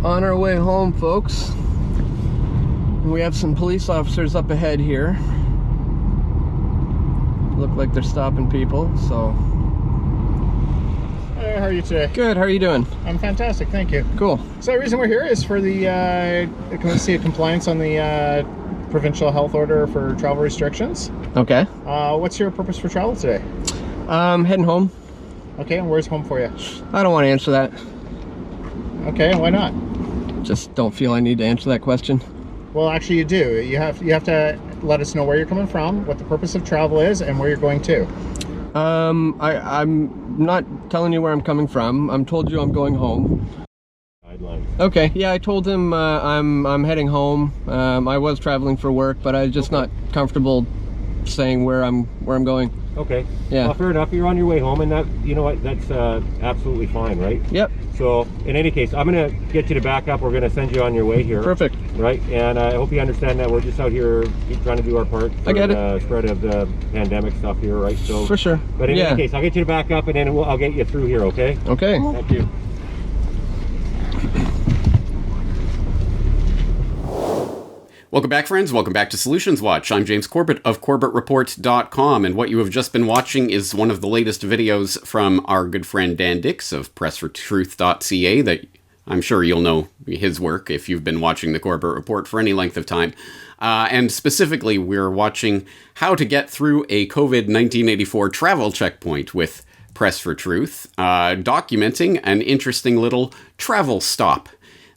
On our way home, folks. We have some police officers up ahead here. Look like they're stopping people, so. Hey, how are you today? Good, how are you doing? I'm fantastic, thank you. Cool. So the reason we're here is for the, can we see a compliance on the provincial health order for travel restrictions? Okay. What's your purpose for travel today? Heading home. Okay, and where's home for you? I don't want to answer that. Okay, why not? Just don't feel I need to answer that question. Well, actually you do. You have to let us know where you're coming from, what the purpose of travel is, and where you're going to. I'm not telling you where I'm coming from. I'm told you I'm going home. Guidelines. Okay, yeah, I told him I'm heading home. I was traveling for work, but I'm just not comfortable saying where I'm going. Okay. Yeah. Well, fair enough. You're on your way home, and that, you know what, that's absolutely fine, right? Yep. So, in any case, I'm going to get you to back up. We're going to send you on your way here. Perfect. Right? And I hope you understand that we're just out here trying to do our part for I get it. the spread of the pandemic stuff here, right? So, for sure. But in any case, I'll get you to back up, and then I'll get you through here, okay? Okay. Thank you. Welcome back, friends. Welcome back to Solutions Watch. I'm James Corbett of CorbettReport.com, and what you have just been watching is one of the latest videos from our good friend Dan Dicks of PressForTruth.ca that I'm sure you'll know his work if you've been watching the Corbett Report for any length of time. And specifically, we're watching how to get through a COVID-1984 travel checkpoint with Press for Truth, documenting an interesting little travel stop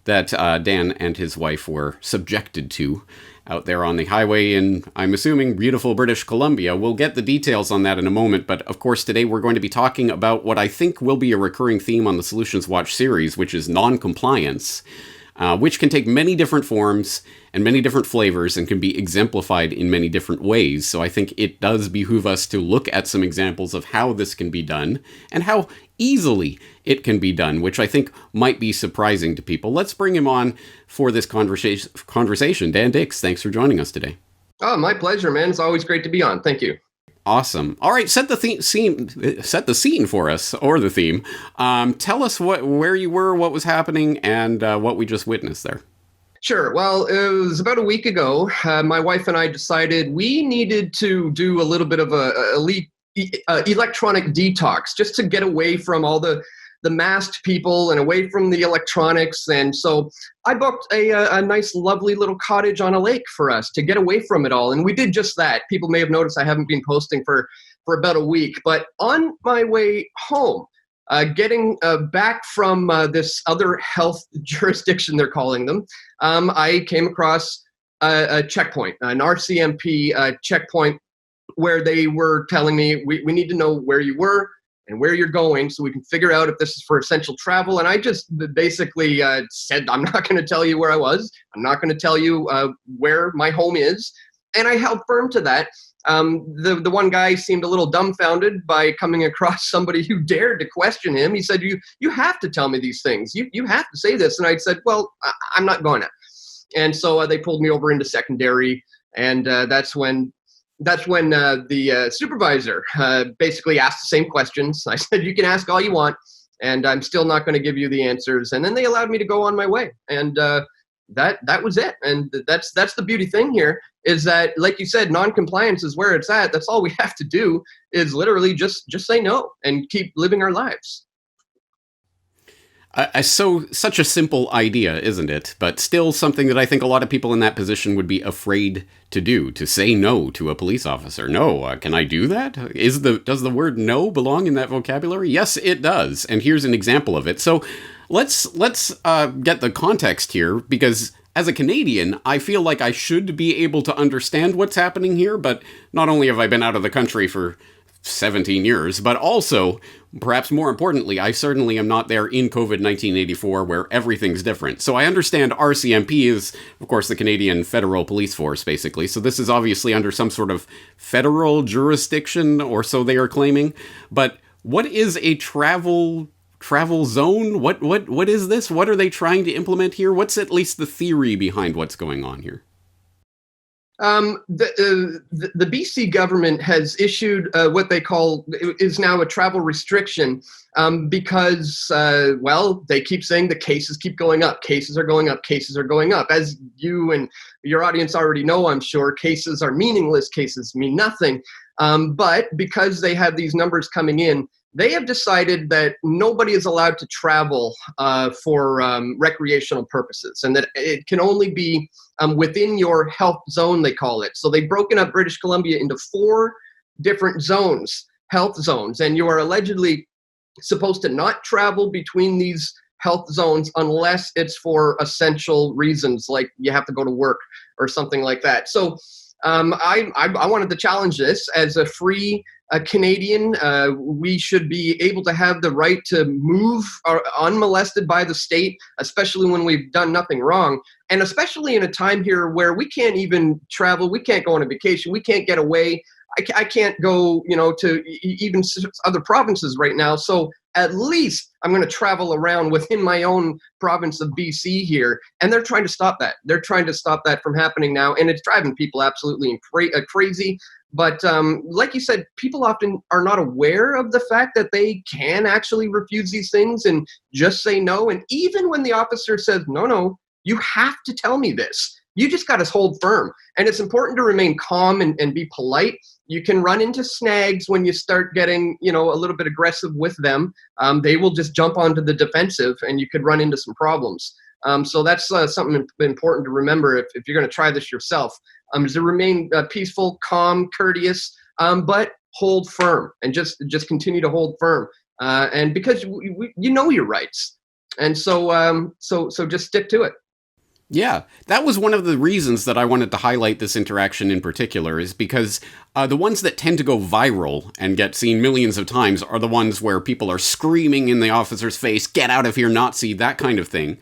that Dan and his wife were subjected to out there on the highway in, I'm assuming, beautiful British Columbia. We'll get the details on that in a moment, but of course today we're going to be talking about what I think will be a recurring theme on the Solutions Watch series, which is non-compliance, which can take many different forms and many different flavors and can be exemplified in many different ways. So I think it does behoove us to look at some examples of how this can be done and how easily it can be done, which I think might be surprising to people. Let's bring him on for this conversation. Dan Dicks, thanks for joining us today. Oh, my pleasure, man. It's always great to be on. Thank you. Awesome. All right, set the scene for us, or the theme. Tell us where you were, what was happening, and what we just witnessed there. Sure. Well, it was about a week ago. My wife and I decided we needed to do a little bit of a electronic detox just to get away from all the masked people and away from the electronics. And so I booked a nice, lovely little cottage on a lake for us to get away from it all. And we did just that. People may have noticed I haven't been posting for about a week. But on my way home, getting back from this other health jurisdiction, they're calling them, I came across a checkpoint, an RCMP checkpoint, where they were telling me, we need to know where you were and where you're going so we can figure out if this is for essential travel. And I just basically said, I'm not going to tell you where I was. I'm not going to tell you where my home is. And I held firm to that. The one guy seemed a little dumbfounded by coming across somebody who dared to question him. He said, you have to tell me these things. You have to say this. And I said, well, I'm not going to. And so they pulled me over into secondary. And that's when the supervisor basically asked the same questions. I said, you can ask all you want, and I'm still not going to give you the answers. And then they allowed me to go on my way. And that was it. And that's the beauty thing here is that, like you said, non-compliance is where it's at. That's all we have to do is literally just say no and keep living our lives. Such a simple idea, isn't it? But still something that I think a lot of people in that position would be afraid to do, to say no to a police officer. No, can I do that? Does the word no belong in that vocabulary? Yes, it does. And here's an example of it. So let's get the context here, because as a Canadian, I feel like I should be able to understand what's happening here, but not only have I been out of the country for 17 years, but also, perhaps more importantly, I certainly am not there in COVID-1984 where everything's different. So I understand RCMP is, of course, the Canadian Federal Police Force, basically. So this is obviously under some sort of federal jurisdiction, or so they are claiming. But what is a travel zone? What is this? What are they trying to implement here? What's at least the theory behind what's going on here? The BC government has issued what they call is now a travel restriction because, well, they keep saying the cases keep going up. Cases are going up. Cases are going up. As you and your audience already know, I'm sure, cases are meaningless. Cases mean nothing. But because they have these numbers coming in, they have decided that nobody is allowed to travel for recreational purposes, and that it can only be within your health zone, they call it. So they've broken up British Columbia into 4 different zones, health zones, and you are allegedly supposed to not travel between these health zones unless it's for essential reasons, like you have to go to work or something like that. So I wanted to challenge this as a free Canadian. We should be able to have the right to move unmolested by the state, especially when we've done nothing wrong. And especially in a time here where we can't even travel, we can't go on a vacation, we can't get away. I can't go, to even other provinces right now. So at least I'm going to travel around within my own province of BC here. And they're trying to stop that. They're trying to stop that from happening now. And it's driving people absolutely crazy. But like you said, people often are not aware of the fact that they can actually refuse these things and just say no. And even when the officer says, no, you have to tell me this. You just got to hold firm. And it's important to remain calm and be polite. You can run into snags when you start getting, a little bit aggressive with them. They will just jump onto the defensive and you could run into some problems. So that's something important to remember if you're going to try this yourself. Is to remain peaceful, calm, courteous, but hold firm and just continue to hold firm. And because you know your rights. And so just stick to it. Yeah, that was one of the reasons that I wanted to highlight this interaction in particular, is because the ones that tend to go viral and get seen millions of times are the ones where people are screaming in the officer's face, "Get out of here, Nazi," that kind of thing,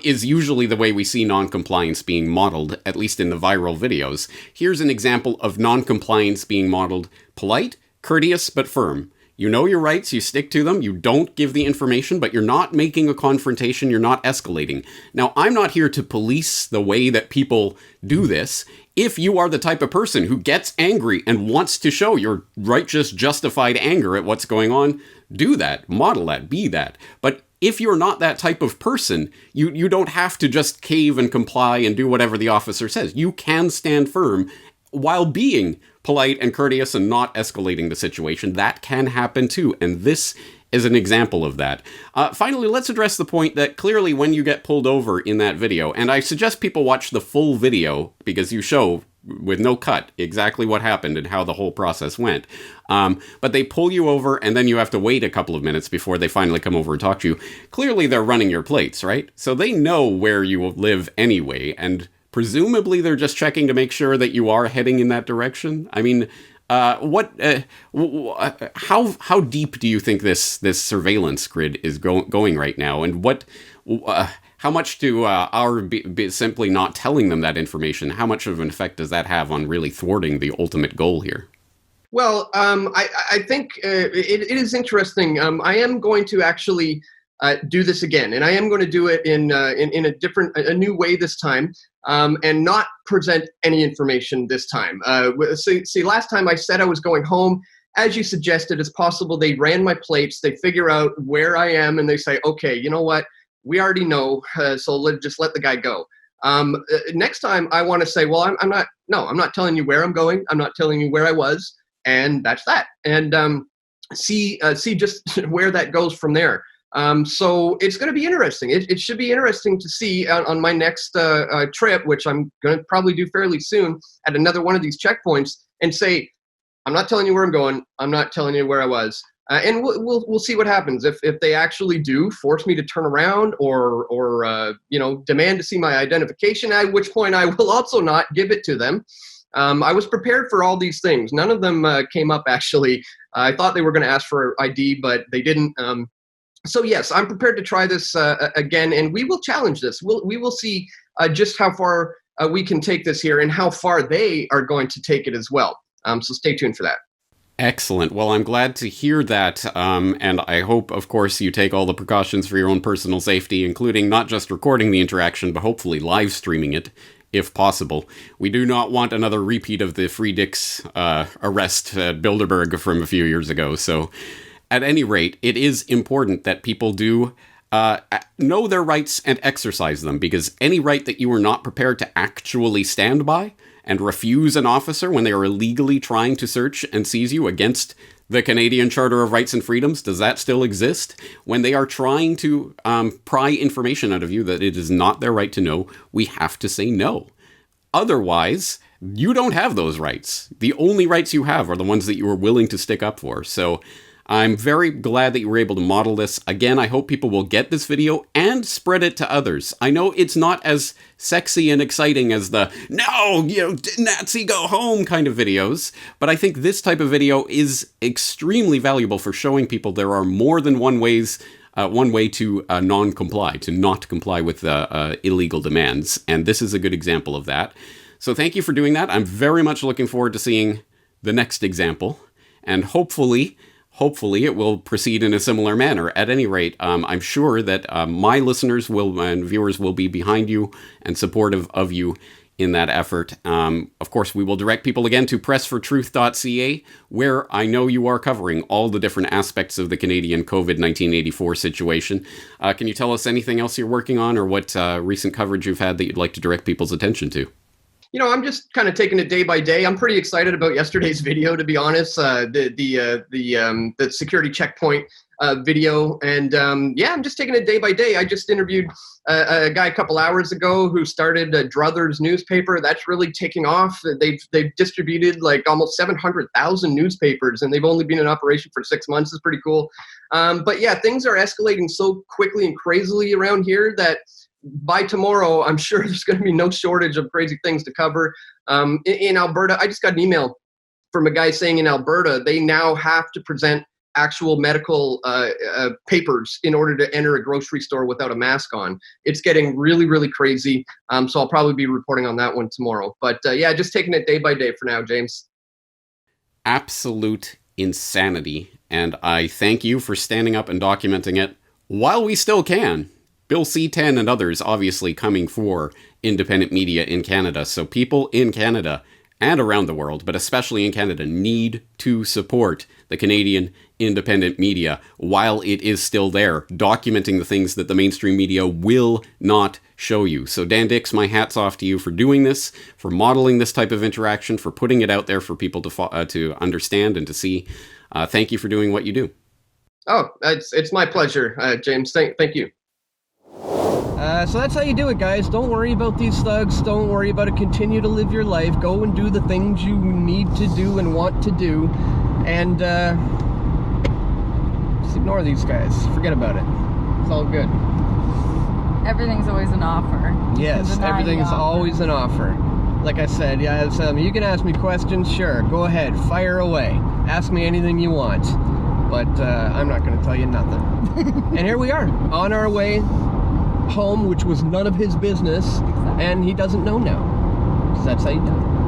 is usually the way we see noncompliance being modeled, at least in the viral videos. Here's an example of noncompliance being modeled: polite, courteous, but firm. You know your rights, you stick to them, you don't give the information, but you're not making a confrontation, you're not escalating. Now, I'm not here to police the way that people do this. If you are the type of person who gets angry and wants to show your righteous, justified anger at what's going on, do that, model that, be that. But if you're not that type of person, you don't have to just cave and comply and do whatever the officer says. You can stand firm while being polite and courteous and not escalating the situation. That can happen too, and this is an example of that. Finally, let's address the point that clearly when you get pulled over in that video, and I suggest people watch the full video because you show with no cut exactly what happened and how the whole process went. But they pull you over and then you have to wait a couple of minutes before they finally come over and talk to you. Clearly they're running your plates, right? So they know where you live anyway, and presumably they're just checking to make sure that you are heading in that direction. I mean, how deep do you think this surveillance grid is going right now, and how much do our simply not telling them that information, how much of an effect does that have on really thwarting the ultimate goal here? Well, I think it is interesting. I am going to actually do this again, and I am going to do it in a new way this time, and not present any information this time. See, last time I said I was going home. As you suggested, it's possible they ran my plates, they figure out where I am, and they say, okay, you know what? We already know, so just let the guy go. Next time, I want to say, well, I'm not telling you where I'm going. I'm not telling you where I was, and that's that. And see just where that goes from there. So it's going to be interesting. It should be interesting to see on my next trip, which I'm going to probably do fairly soon, at another one of these checkpoints, and say, I'm not telling you where I'm going. I'm not telling you where I was. And we'll see what happens if they actually do force me to turn around or demand to see my identification, at which point I will also not give it to them. I was prepared for all these things. None of them came up, actually. I thought they were going to ask for ID, but they didn't. So yes, I'm prepared to try this again, and we will challenge this. We will see just how far we can take this here and how far they are going to take it as well. So stay tuned for that. Excellent. Well, I'm glad to hear that, and I hope, of course, you take all the precautions for your own personal safety, including not just recording the interaction, but hopefully live streaming it if possible. We do not want another repeat of the Free Dicks arrest at Bilderberg from a few years ago. So at any rate, it is important that people do know their rights and exercise them, because any right that you are not prepared to actually stand by and refuse an officer when they are illegally trying to search and seize you against the Canadian Charter of Rights and Freedoms, does that still exist? When they are trying to pry information out of you that it is not their right to know, we have to say no. Otherwise, you don't have those rights. The only rights you have are the ones that you are willing to stick up for. So I'm very glad that you were able to model this. Again, I hope people will get this video and spread it to others. I know it's not as sexy and exciting as the, no, Nazi go home kind of videos, but I think this type of video is extremely valuable for showing people there are more than one way to non-comply, to not comply with illegal demands. And this is a good example of that. So thank you for doing that. I'm very much looking forward to seeing the next example. And hopefully it will proceed in a similar manner. At any rate, I'm sure that my listeners and viewers will be behind you and supportive of you in that effort. Of course, we will direct people again to PressForTruth.ca, where I know you are covering all the different aspects of the Canadian COVID-1984 situation. Can you tell us anything else you're working on, or what recent coverage you've had that you'd like to direct people's attention to? I'm just kind of taking it day by day. I'm pretty excited about yesterday's video, to be honest. The security checkpoint video, and I'm just taking it day by day. I just interviewed a guy a couple hours ago who started a Druthers newspaper. That's really taking off. They've distributed like almost 700,000 newspapers, and they've only been in operation for 6 months. It's pretty cool. But yeah, things are escalating so quickly and crazily around here that by tomorrow, I'm sure there's going to be no shortage of crazy things to cover. In Alberta, I just got an email from a guy saying in Alberta, they now have to present actual medical papers in order to enter a grocery store without a mask on. It's getting really, really crazy. So I'll probably be reporting on that one tomorrow. But just taking it day by day for now, James. Absolute insanity. And I thank you for standing up and documenting it while we still can. Bill C-10 and others obviously coming for independent media in Canada. So people in Canada and around the world, but especially in Canada, need to support the Canadian independent media while it is still there, documenting the things that the mainstream media will not show you. So Dan Dicks, my hat's off to you for doing this, for modeling this type of interaction, for putting it out there for people to understand and to see. Thank you for doing what you do. Oh, it's my pleasure, James. Thank you. So that's how you do it, guys. Don't worry about these thugs. Don't worry about it. Continue to live your life. Go and do the things you need to do and want to do. And just ignore these guys. Forget about it. It's all good. Everything's always an offer. Yes, everything's always an offer. Like I said, you can ask me questions. Sure, go ahead. Fire away. Ask me anything you want. But I'm not going to tell you nothing. And here we are, on our way home, which was none of his business, and he doesn't know now, because that's how you do it.